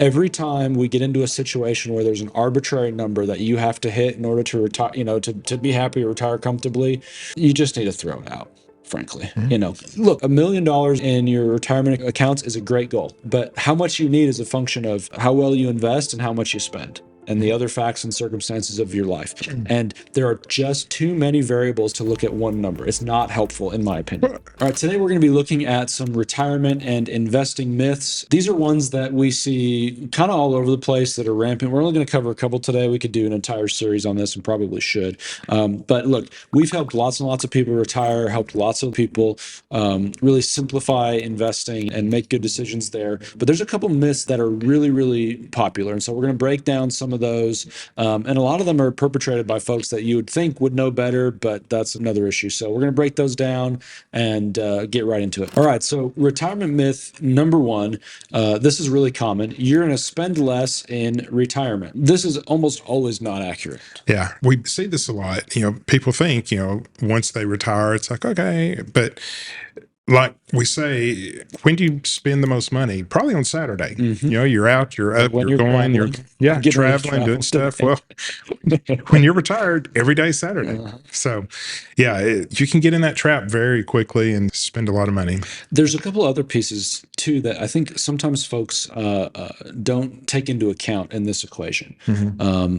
every time we get into a situation where there's an arbitrary number that you have to hit in order to retire, to be happy or retire comfortably, you just need to throw it out. Frankly, look, $1 million in your retirement accounts is a great goal, but how much you need is a function of how well you invest and how much you spend, and the other facts and circumstances of your life. And there are just too many variables to look at one number. It's not helpful, in my opinion. All right, today we're going to be looking at some retirement and investing myths. These are ones that we see kind of all over the place that are rampant. We're only going to cover a couple today. We could do an entire series on this and probably should. But look, we've helped lots and lots of people retire, helped lots of people really simplify investing and make good decisions there. But there's a couple myths that are really, really popular. And so we're going to break down some of those. And a lot of them are perpetrated by folks that you would think would know better, but that's another issue. So we're going to break those down and get right into it. All right. So retirement myth number one, this is really common. You're going to spend less in retirement. This is almost always not accurate. Yeah, we see this a lot. People think, once they retire, it's like, okay, but like we say, when do you spend the most money? Probably on Saturday. You're out, you're up, When you're going, traveling, doing stuff. Well, when you're retired, every day's Saturday. So, yeah, you can get in that trap very quickly and spend a lot of money. There's a couple other pieces too that I think sometimes folks don't take into account in this equation.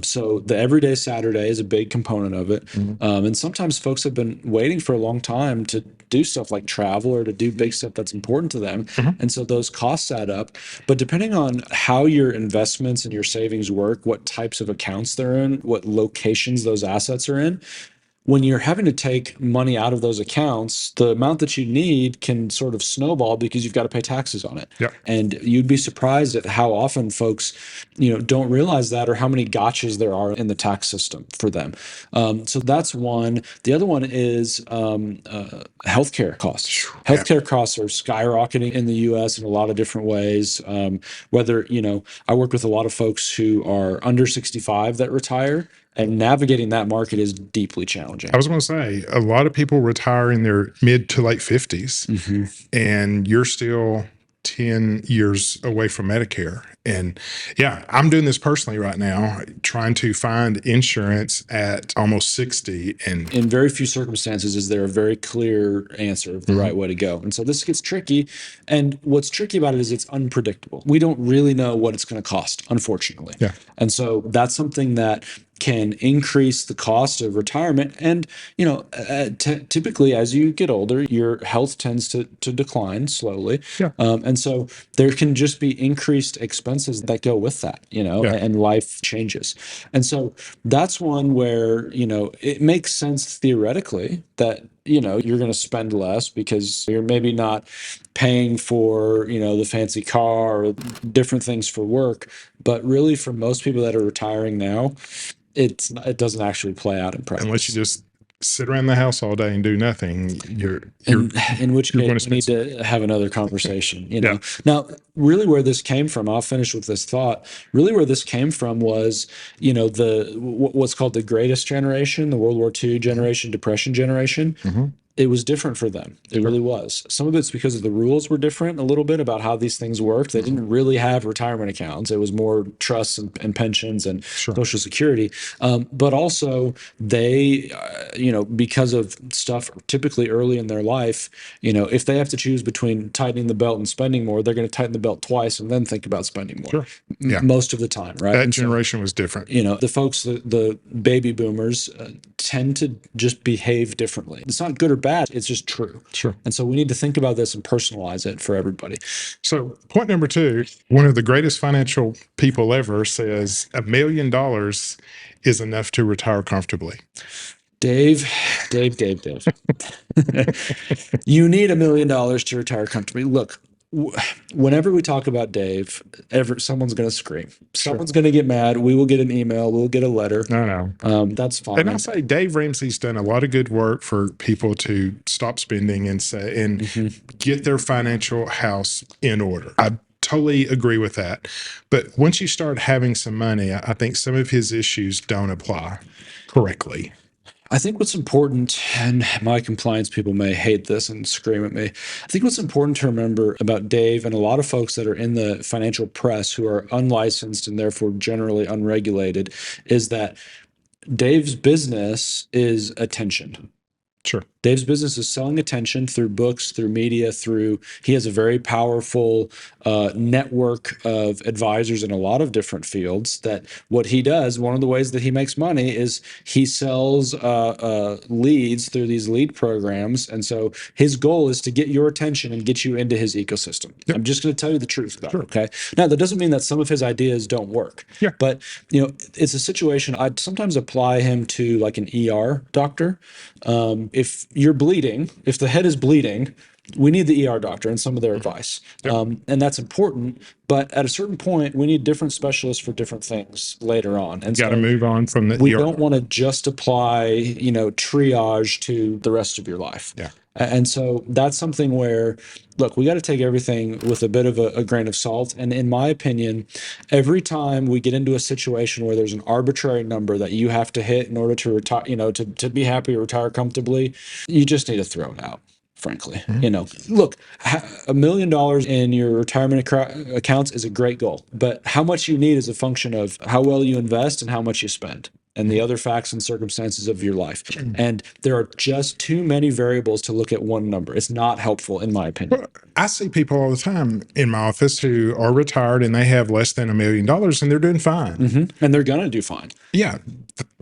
So the everyday Saturday is a big component of it. And sometimes folks have been waiting for a long time to do stuff like travel or to do big stuff that's important to them. And so those costs add up. But depending on how your investments and your savings work, what types of accounts they're in, what locations those assets are in, when you're having to take money out of those accounts, the amount that you need can sort of snowball because you've got to pay taxes on it. And you'd be surprised at how often folks, don't realize that or how many gotchas there are in the tax system for them. So that's one. The other one is healthcare costs. Healthcare costs are skyrocketing in the U.S. in a lot of different ways. Whether, I work with a lot of folks who are under 65 that retire. And navigating that market is deeply challenging. I was going to say, a lot of people retire in their mid to late 50s, and you're still 10 years away from Medicare. And yeah, I'm doing this personally right now, trying to find insurance at almost 60. And in very few circumstances is there a very clear answer of the right way to go. And so this gets tricky. And what's tricky about it is it's unpredictable. We don't really know what it's going to cost, unfortunately. And so that's something that can increase the cost of retirement. And, typically as you get older, your health tends to decline slowly. And so there can just be increased expenses that go with that, and life changes. And so that's one where, it makes sense theoretically that, you're going to spend less because you're maybe not paying for, the fancy car or different things for work. But really for most people that are retiring now, it doesn't actually play out in practice. Unless you just sit around the house all day and do nothing, in which case we need to have another conversation. Now, really, where this came from, I'll finish with this thought. Really, where this came from was, what's called the greatest generation, the World War II generation, Depression generation. It was different for them. It really was. Some of it's because of the rules were different a little bit about how these things worked. They didn't really have retirement accounts. It was more trusts and pensions and Social Security. But also they, because of stuff typically early in their life, if they have to choose between tightening the belt and spending more, they're going to tighten the belt twice and then think about spending more. Most of the time, right? That generation was different. The folks, the baby boomers tend to just behave differently. It's not good or bad. It's just true. And so we need to think about this and personalize it for everybody. So point number two, one of the greatest financial people ever says $1 million is enough to retire comfortably. Dave. You need $1 million to retire comfortably. Look, whenever we talk about Dave, someone's going to scream. Someone's going to get mad. We will get an email. We'll get a letter. No. That's fine. And I'll say Dave Ramsey's done a lot of good work for people to stop spending and get their financial house in order. I totally agree with that. But once you start having some money, I think some of his issues don't apply correctly. I think what's important, and my compliance people may hate this and scream at me. I think what's important to remember about Dave and a lot of folks that are in the financial press who are unlicensed and therefore generally unregulated is that Dave's business is attention. Sure. Dave's business is selling attention through books, through media, he has a very powerful network of advisors in a lot of different fields. That what he does, one of the ways that he makes money is he sells leads through these lead programs. And so his goal is to get your attention and get you into his ecosystem. Yep. I'm just going to tell you the truth about Sure. it. Okay. Now, that doesn't mean that some of his ideas don't work. Yeah. But, it's a situation I'd sometimes apply him to like an ER doctor. If you're bleeding, if the head is bleeding, we need the ER doctor and some of their advice. Yep. And that's important. But at a certain point, we need different specialists for different things later on. And Got to move on from the we ER. don't want to just apply, triage to the rest of your life. Yeah. And so that's something where, look, we got to take everything with a bit of a grain of salt. And in my opinion, every time we get into a situation where there's an arbitrary number that you have to hit in order to retire, to be happy or retire comfortably, you just need to throw it out. Frankly, look, $1 million in your retirement accounts is a great goal, but how much you need is a function of how well you invest and how much you spend and the other facts and circumstances of your life. And there are just too many variables to look at one number. It's not helpful, in my opinion. Well, I see people all the time in my office who are retired and they have less than $1 million and they're doing fine. And they're going to do fine. Yeah.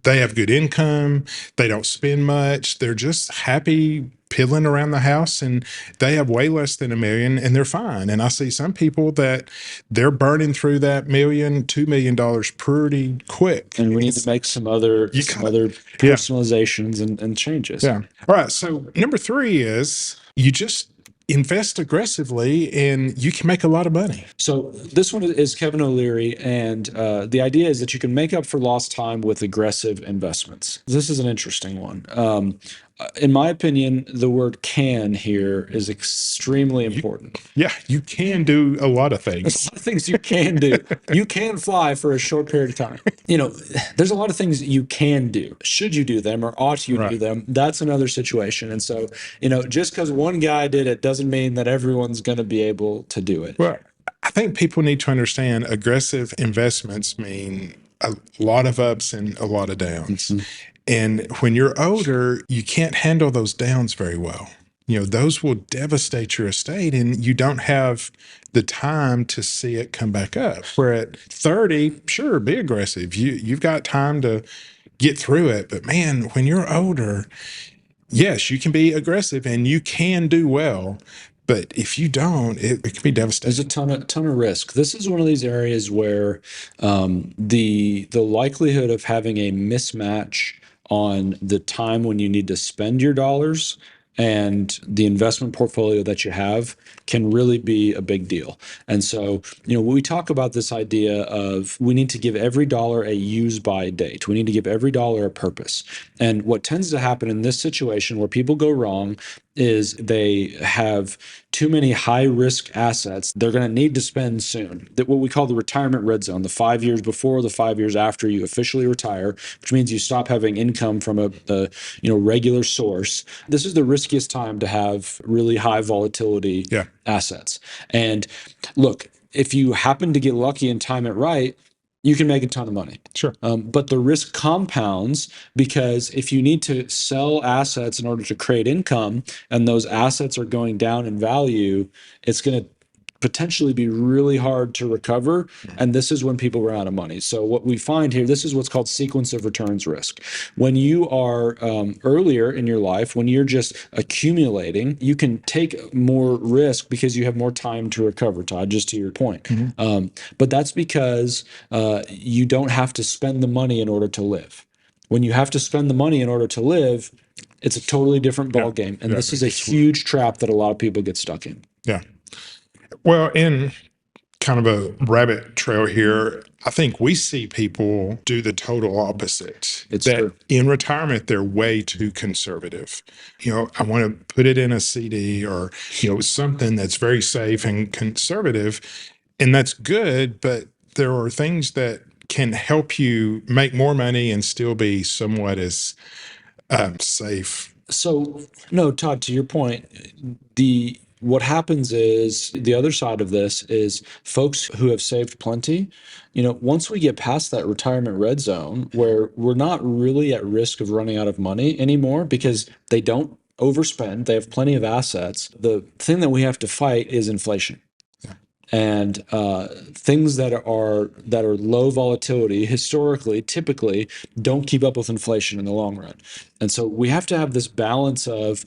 They have good income. They don't spend much. They're just happy piddling around the house and they have way less than $1 million and they're fine. And I see some people that they're burning through that $2 million pretty quick. And we need to make some other personalizations and changes. Yeah. All right. So number 3 is you just invest aggressively and you can make a lot of money. So this one is Kevin O'Leary, and the idea is that you can make up for lost time with aggressive investments. This is an interesting one. In my opinion, the word "can" here is extremely important. Yeah, you can do a lot of things. There's a lot of things you can do. You can fly for a short period of time. There's a lot of things you can do. Should you do them or ought you to do them? That's another situation. And so, just because one guy did it doesn't mean that everyone's going to be able to do it. Well, I think people need to understand aggressive investments mean a lot of ups and a lot of downs. And when you're older, you can't handle those downs very well. Those will devastate your estate and you don't have the time to see it come back up. Where at 30, sure, be aggressive. You've got time to get through it. But man, when you're older, yes, you can be aggressive and you can do well. But if you don't, it can be devastating. There's a ton of risk. This is one of these areas where the likelihood of having a mismatch on the time when you need to spend your dollars and the investment portfolio that you have can really be a big deal. And so, when we talk about this idea of we need to give every dollar a use by date, we need to give every dollar a purpose. And what tends to happen in this situation where people go wrong is they have too many high risk assets they're going to need to spend soon. That what we call the retirement red zone, the 5 years before, the 5 years after you officially retire, which means you stop having income from a regular source. This is the riskiest time to have really high volatility assets. And look, if you happen to get lucky and time it right, you can make a ton of money. Sure. But the risk compounds because if you need to sell assets in order to create income and those assets are going down in value, it's going to potentially be really hard to recover. And this is when people run out of money. So what we find here, this is what's called sequence of returns risk. When you are earlier in your life, when you're just accumulating, you can take more risk because you have more time to recover, Todd, just to your point. But that's because you don't have to spend the money in order to live. When you have to spend the money in order to live, it's a totally different ballgame. And this is a huge trap that a lot of people get stuck in. Yeah. Well, in kind of a rabbit trail here, I think we see people do the total opposite. It's true. In retirement, they're way too conservative. I want to put it in a CD or, something that's very safe and conservative. And that's good, but there are things that can help you make more money and still be somewhat as Safe. So, no, Todd, to your point, what happens is the other side of this is folks who have saved plenty, once we get past that retirement red zone where we're not really at risk of running out of money anymore because they don't overspend, they have plenty of assets. The thing that we have to fight is inflation. And things that are low volatility historically, typically, don't keep up with inflation in the long run. And so we have to have this balance of,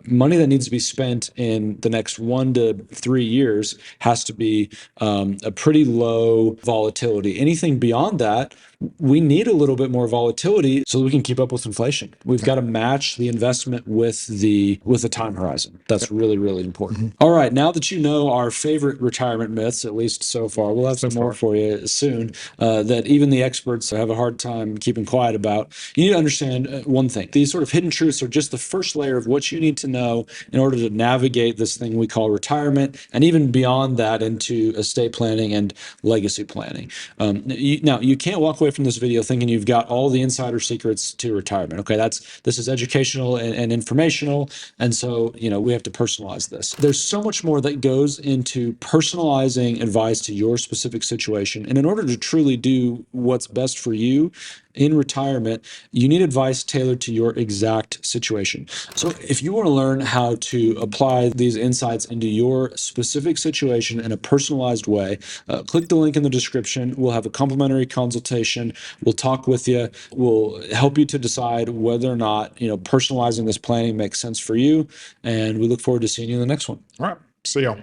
money that needs to be spent in the next 1 to 3 years has to be a pretty low volatility. Anything beyond that, we need a little bit more volatility so that we can keep up with inflation. We've got to match the investment with the time horizon. That's really, really important. All right, now that you know our favorite retirement myths, at least so far, we'll have some more for you soon that even the experts have a hard time keeping quiet about. You need to understand one thing. These sort of hidden truths are just the first layer of what you need to know in order to navigate this thing we call retirement, and even beyond that into estate planning and legacy planning. Now, you can't walk away from this video thinking you've got all the insider secrets to retirement. Okay, this is educational and informational, and so we have to personalize this. There's so much more that goes into personalizing advice to your specific situation, and in order to truly do what's best for you in retirement, you need advice tailored to your exact situation. So if you want to learn how to apply these insights into your specific situation in a personalized way, click the link in the description. We'll have a complimentary consultation. We'll talk with you. We'll help you to decide whether or not, personalizing this planning makes sense for you. And we look forward to seeing you in the next one. All right. See y'all.